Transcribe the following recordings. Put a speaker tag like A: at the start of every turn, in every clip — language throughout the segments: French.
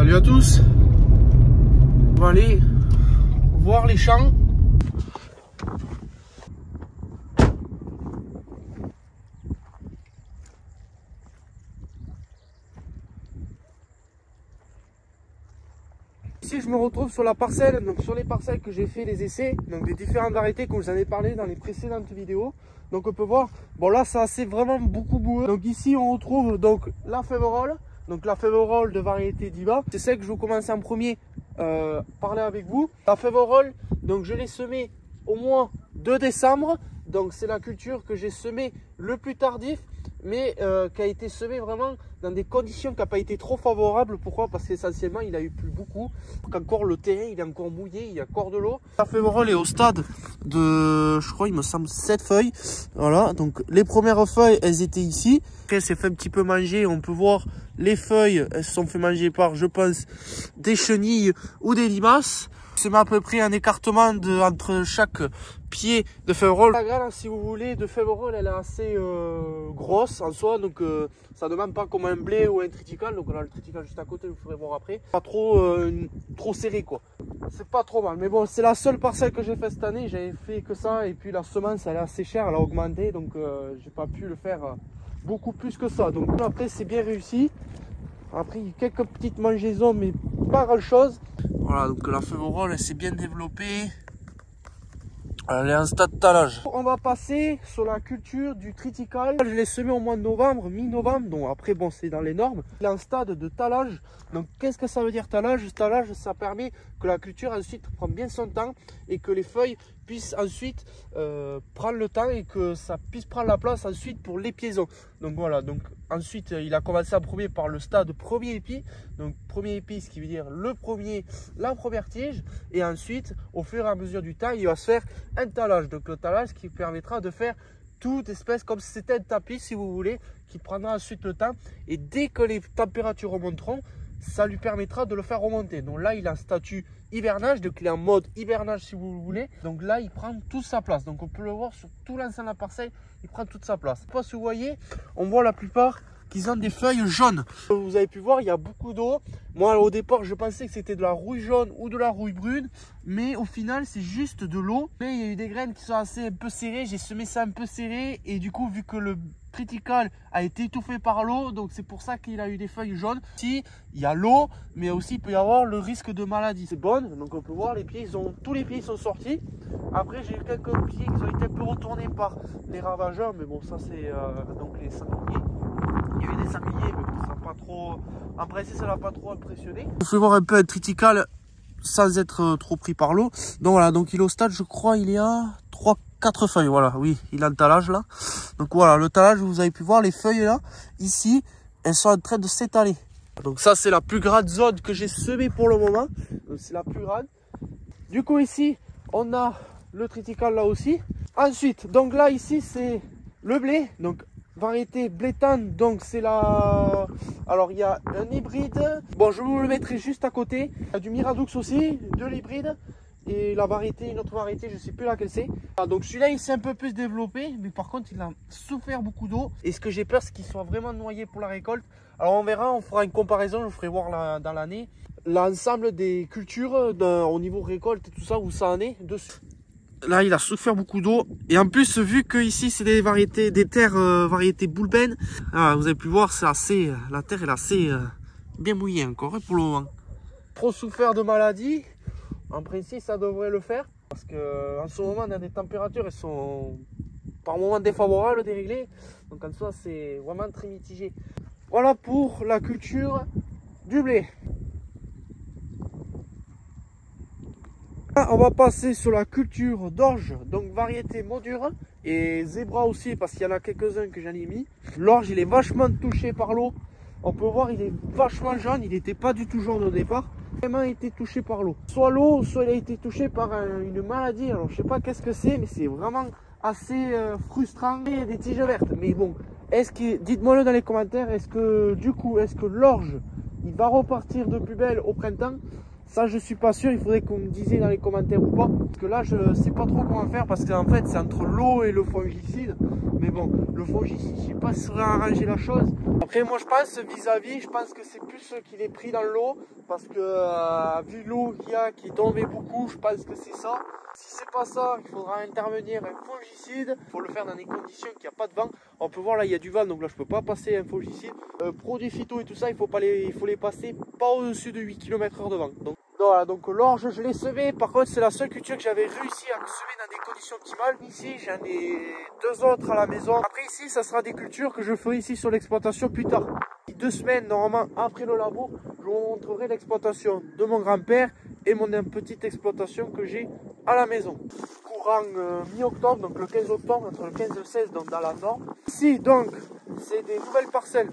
A: Salut à tous. On va aller voir les champs. Ici je me retrouve sur la parcelle, donc sur les parcelles que j'ai fait les essais, donc des différentes variétés comme je vous en ai parlé dans les précédentes vidéos. Donc on peut voir, bon là ça c'est vraiment beaucoup boueux. Donc ici on retrouve donc la Faverolles. Donc la Faverolles de variété Diva, c'est celle que je vais commencer en premier parler avec vous. La Faverolles, donc je l'ai semée au mois de décembre. Donc c'est la culture que j'ai semée le plus tardif, mais qui a été semée vraiment dans des conditions qui n'ont pas été trop favorables. Pourquoi? Parce qu'essentiellement il a eu plu beaucoup. Donc encore le terrain il est encore mouillé, il y a encore de l'eau. La Faverolles est au stade de, je crois il me semble 7 feuilles. Voilà, donc les premières feuilles elles étaient ici. Après elle s'est fait un petit peu manger, on peut voir les feuilles, elles se sont fait manger par, je pense, des chenilles ou des limaces. Je mets à peu près un écartement entre chaque pied de Faverolles. La graine, si vous voulez, de Faverolles, elle est assez grosse en soi, donc ça ne demande pas comme un blé ou un triticale. Donc on a le triticale juste à côté, vous pourrez voir après. Pas trop, trop serré quoi. C'est pas trop mal, mais bon, c'est la seule parcelle que j'ai fait cette année. J'avais fait que ça, et puis la semence, elle est assez chère, elle a augmenté, donc j'ai pas pu le faire beaucoup plus que ça. Donc après, c'est bien réussi. Après, il y a quelques petites mangeaisons, mais pas grand chose. Voilà, donc la Faverolles, elle s'est bien développée. Elle est en stade de talage. On va passer sur la culture du triticale. Je l'ai semé au mois de novembre, mi-novembre. Donc après, bon, c'est dans les normes. Il est en stade de talage. Donc qu'est-ce que ça veut dire talage? Talage, ça permet que la culture ensuite prenne bien son temps et que les feuilles puissent ensuite prendre le temps et que ça puisse prendre la place ensuite pour l'épiaison. Donc voilà, donc ensuite il a commencé en premier par le stade premier épi. Donc premier épi, ce qui veut dire la première tige, et ensuite au fur et à mesure du temps il va se faire un talage. Donc le talage qui permettra de faire toute espèce comme si c'était un tapis si vous voulez, qui prendra ensuite le temps, et dès que les températures remonteront, ça lui permettra de le faire remonter. Donc là il a un statut hivernage, donc il est en mode hivernage si vous voulez. Donc là il prend toute sa place, donc on peut le voir sur tout l'ensemble de la parcelle, il prend toute sa place. Si vous voyez, on voit la plupart qu'ils ont des feuilles jaunes. Vous avez pu voir, il y a beaucoup d'eau. Moi au départ je pensais que c'était de la rouille jaune ou de la rouille brune, mais au final c'est juste de l'eau. Mais il y a eu des graines qui sont assez un peu serrées, j'ai semé ça un peu serré, et du coup vu que le triticale a été étouffé par l'eau, donc c'est pour ça qu'il a eu des feuilles jaunes. Si il y a l'eau, mais aussi il peut y avoir le risque de maladie. C'est bonne, donc on peut voir les pieds, tous les pieds sont sortis. Après j'ai eu quelques pieds qui ont été un peu retournés par les ravageurs, mais bon ça c'est donc les sangliers. Il y a eu des sangliers, mais ça n'a pas trop, en principe ça n'a pas trop impressionné. Il faut voir un peu un triticale sans être trop pris par l'eau. Donc voilà, donc il est au stade, je crois il y a 3-4 feuilles, voilà, oui, il a le talage là. Donc voilà, le talage, vous avez pu voir les feuilles là, ici, elles sont en train de s'étaler. Donc ça c'est la plus grande zone que j'ai semée pour le moment, c'est la plus grande. Du coup ici, on a le triticale là aussi. Ensuite, donc là ici c'est le blé, donc variété blétane, donc c'est la... Alors il y a un hybride, bon je vous le mettrai juste à côté. Il y a du Miradoux aussi, de l'hybride. Et la variété, une autre variété, je ne sais plus laquelle c'est. Donc celui-là, il s'est un peu plus développé, mais par contre, il a souffert beaucoup d'eau. Et ce que j'ai peur, c'est qu'il soit vraiment noyé pour la récolte. Alors on verra, on fera une comparaison, je vous ferai voir dans l'année l'ensemble des cultures au niveau récolte et tout ça, où ça en est dessus. Là, il a souffert beaucoup d'eau. Et en plus, vu que ici, c'est des variétés, des terres variétés boulbène, vous avez pu voir, c'est assez, la terre est assez bien mouillée encore pour le moment. Trop souffert de maladies. En principe, ça devrait le faire, parce que en ce moment, on a des températures, elles sont par moments défavorables, déréglées. Donc en soi, c'est vraiment très mitigé. Voilà pour la culture du blé. Là, on va passer sur la culture d'orge, donc variété Modure, et zébra aussi, parce qu'il y en a quelques-uns que j'en ai mis. L'orge, il est vachement touché par l'eau. On peut voir, il est vachement jaune, il n'était pas du tout jaune au départ. Vraiment été touché par l'eau. Soit l'eau, soit il a été touché par une maladie. Alors je sais pas qu'est-ce que c'est, mais c'est vraiment assez frustrant. Il y a des tiges vertes. Mais bon, dites-moi le dans les commentaires, est-ce que du coup, est-ce que l'orge, il va repartir de plus belle au printemps? Ça je suis pas sûr, il faudrait qu'on me dise dans les commentaires ou pas. Parce que là je sais pas trop comment faire parce qu'en fait c'est entre l'eau et le fongicide. Mais bon, le fongicide, je sais pas si ça aurait arrangé la chose. Après moi je pense vis-à-vis, je pense que c'est plus qu'il est pris dans l'eau. Parce que vu l'eau qu'il y a qui est tombée beaucoup, je pense que c'est ça. Si c'est pas ça, il faudra intervenir un fongicide. Il faut le faire dans des conditions qu'il n'y a pas de vent. On peut voir là il y a du vent, donc là je peux pas passer un fongicide. Produits phyto et tout ça, il faut les passer pas au-dessus de 8 km/h de vent. Donc voilà, donc l'orge je l'ai semé. Par contre c'est la seule culture que j'avais réussi à semer dans des conditions optimales. Ici j'en ai 2 autres à la maison. Après ici ça sera des cultures que je ferai ici sur l'exploitation plus tard. 2 semaines normalement après le labour, je vous montrerai l'exploitation de mon grand-père et mon petite exploitation que j'ai à la maison. Courant mi-octobre, donc le 15 octobre, entre le 15 et le 16, donc dans la nord. Ici donc c'est des nouvelles parcelles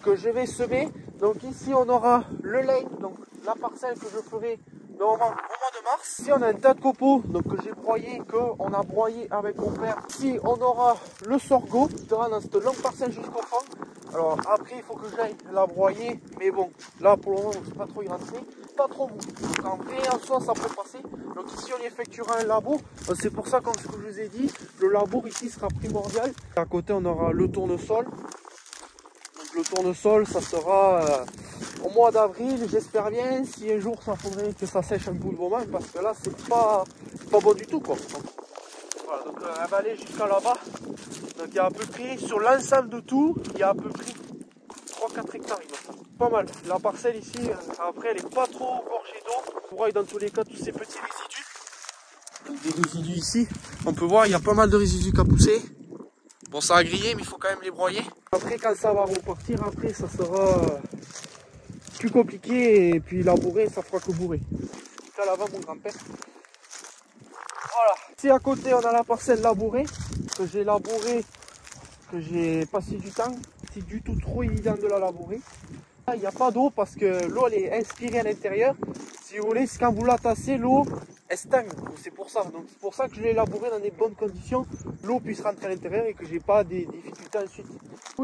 A: que je vais semer. Donc ici on aura le lait, donc la parcelle que je ferai normalement au mois de mars. Ici on a un tas de copeaux donc que j'ai broyé, qu'on a broyé avec mon père. Ici on aura le sorgho qui sera dans cette longue parcelle jusqu'au fond. Alors après il faut que j'aille la broyer, mais bon là pour le moment c'est pas trop y rentrer, pas trop mou. Donc en vrai en soi ça peut passer. Donc ici on y effectuera un labour. C'est pour ça comme ce que je vous ai dit, le labour ici sera primordial. À côté on aura le tournesol. Donc le tournesol ça sera au mois d'avril, j'espère bien. Si un jour ça faudrait que ça sèche un bout de moment, parce que là c'est pas bon du tout quoi. Donc, voilà, donc elle va aller jusqu'à là-bas. Donc il y a à peu près, sur l'ensemble de tout, il y a à peu près 3-4 hectares il me semble. Pas mal. La parcelle ici, après elle est pas trop gorgée d'eau. On voit dans tous les cas tous ces petits résidus. Donc, des résidus ici, on peut voir il y a pas mal de résidus qui a poussé. Bon ça a grillé mais il faut quand même les broyer. Après quand ça va repartir, après ça sera plus compliqué et puis labourer ça fera que bourrer. Ça là-bas mon grand-père. Voilà. Ici à côté on a la parcelle labourée, que j'ai labourée, que j'ai passé du temps. C'est du tout trop évident de la labourer. Là, il n'y a pas d'eau parce que l'eau elle est inspirée à l'intérieur. Si vous voulez, quand vous la tassez, l'eau elle stagne. C'est pour ça. Donc c'est pour ça que je l'ai labouré dans des bonnes conditions. L'eau puisse rentrer à l'intérieur et que j'ai pas des difficultés ensuite.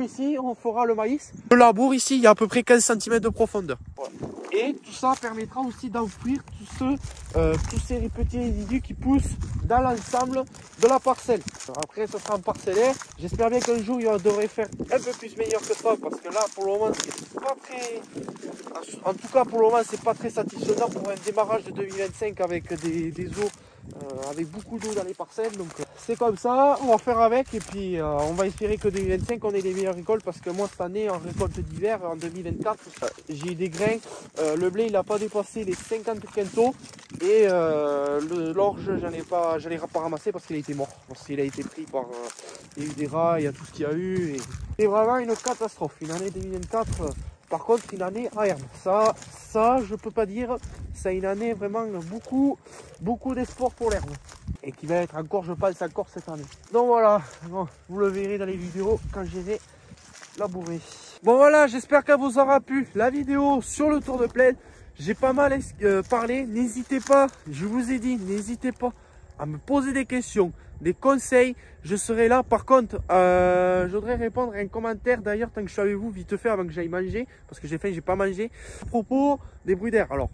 A: Ici on fera le maïs. Le labour ici il y a à peu près 15 cm de profondeur. Voilà. Et tout ça permettra aussi d'enfouir tous ces petits résidus qui poussent dans l'ensemble de la parcelle. Alors après ça sera en parcellaire. J'espère bien qu'un jour il devrait faire un peu plus meilleur que ça, parce que là pour le moment c'est pas très... En tout cas pour le moment c'est pas très satisfaisant pour un démarrage de 2025 avec des eaux, avec beaucoup d'eau dans les parcelles. Donc c'est comme ça, on va faire avec et puis on va espérer que 2025 on ait les meilleures récoltes, parce que moi cette année en récolte d'hiver en 2024 j'ai eu des grains. Le blé il n'a pas dépassé les 50 quintaux et l'orge je l'ai pas ramassé parce qu'il a été mort, parce qu'il a été pris par il y a eu des rats, il y a tout ce qu'il y a eu et c'est vraiment une catastrophe, une année 2024. Par contre une année à herbe, ça je peux pas dire, c'est une année vraiment beaucoup d'espoir pour l'herbe et qui va être encore, je pense, encore cette année. Donc voilà, bon, vous le verrez dans les vidéos quand j'irai labourer. Bon voilà, j'espère qu'elle vous aura plu la vidéo sur le tour de plaine. J'ai pas mal parlé, n'hésitez pas, je vous ai dit, n'hésitez pas à me poser des questions, des conseils, je serai là. Par contre, je voudrais répondre à un commentaire d'ailleurs, tant que je suis avec vous, vite fait avant que j'aille manger, parce que j'ai faim, j'ai pas mangé. À propos des bruits d'air, alors,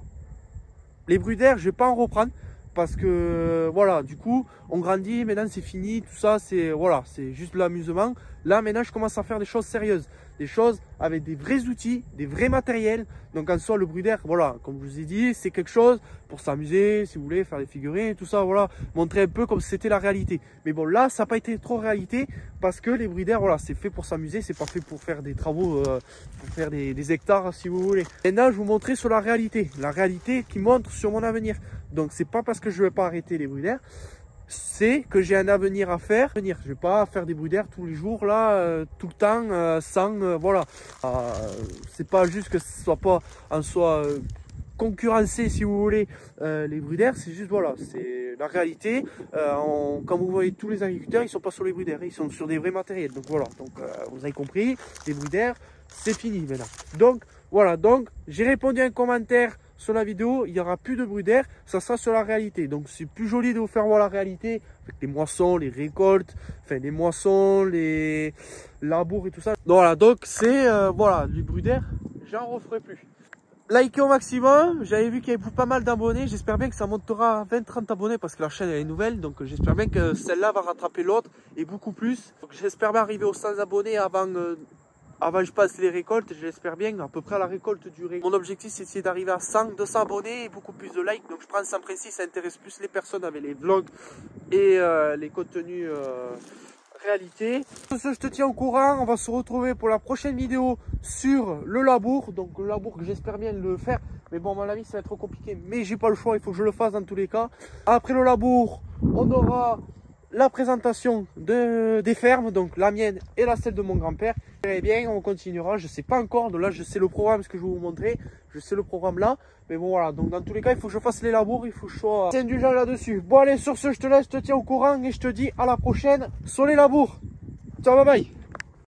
A: les bruits d'air, je vais pas en reprendre, parce que voilà, du coup, on grandit, maintenant c'est fini, tout ça, c'est voilà, c'est juste de l'amusement. Là, maintenant, je commence à faire des choses sérieuses, des choses avec des vrais outils, des vrais matériels. Donc en soi, le bruit d'air, voilà, comme je vous ai dit, c'est quelque chose pour s'amuser, si vous voulez, faire des figurines, tout ça, voilà, montrer un peu comme si c'était la réalité. Mais bon, là, ça n'a pas été trop réalité, parce que les bruits d'air, voilà, c'est fait pour s'amuser, c'est pas fait pour faire des travaux, pour faire des hectares, si vous voulez. Maintenant, je vous montrer sur la réalité qui montre sur mon avenir. Donc c'est pas parce que je ne vais pas arrêter les bruits d'air, c'est que j'ai un avenir à faire. Je vais pas faire des bruits d'air tous les jours là, tout le temps, sans voilà. C'est pas juste que ce soit pas en soi concurrencer, si vous voulez, les bruits d'air. C'est juste voilà, c'est la réalité. Quand vous voyez tous les agriculteurs, ils sont pas sur les bruits d'air, ils sont sur des vrais matériels. Donc voilà, donc vous avez compris, les bruits d'air, c'est fini maintenant. Donc voilà, donc j'ai répondu à un commentaire sur la vidéo, il n'y aura plus de bruit d'air, ça sera sur la réalité. Donc c'est plus joli de vous faire voir la réalité avec les moissons, les récoltes, enfin les moissons, les labours et tout ça. Donc voilà, donc c'est voilà, les bruits d'air, j'en referai plus. likez au maximum. J'avais vu qu'il y avait pas mal d'abonnés. J'espère bien que ça montera à 20-30 abonnés parce que la chaîne elle est nouvelle. Donc j'espère bien que celle-là va rattraper l'autre et beaucoup plus. J'espère bien arriver aux 100 abonnés avant je passe les récoltes. J'espère bien à peu près à la récolte du récolte. Mon objectif c'est d'essayer d'arriver à 100, 200 abonnés et beaucoup plus de likes. Donc je prends ça en principe, ça intéresse plus les personnes avec les vlogs et les contenus réalité. Sur ce, je te tiens au courant. On va se retrouver pour la prochaine vidéo sur le labour. Donc le labour que j'espère bien le faire. Mais bon, à mon avis, ça va être trop compliqué. Mais j'ai pas le choix, il faut que je le fasse dans tous les cas. Après le labour, on aura la présentation des fermes. Donc la mienne et la celle de mon grand-père. Eh bien, on continuera. Je sais pas encore. Donc là, je sais le programme, ce que je vais vous montrer. Je sais le programme là. Mais bon, voilà. Donc dans tous les cas, il faut que je fasse les labours. Il faut que je sois indulgent là-dessus. Bon, allez, sur ce, je te laisse, je te tiens au courant. Et je te dis à la prochaine sur les labours. Ciao, bye bye.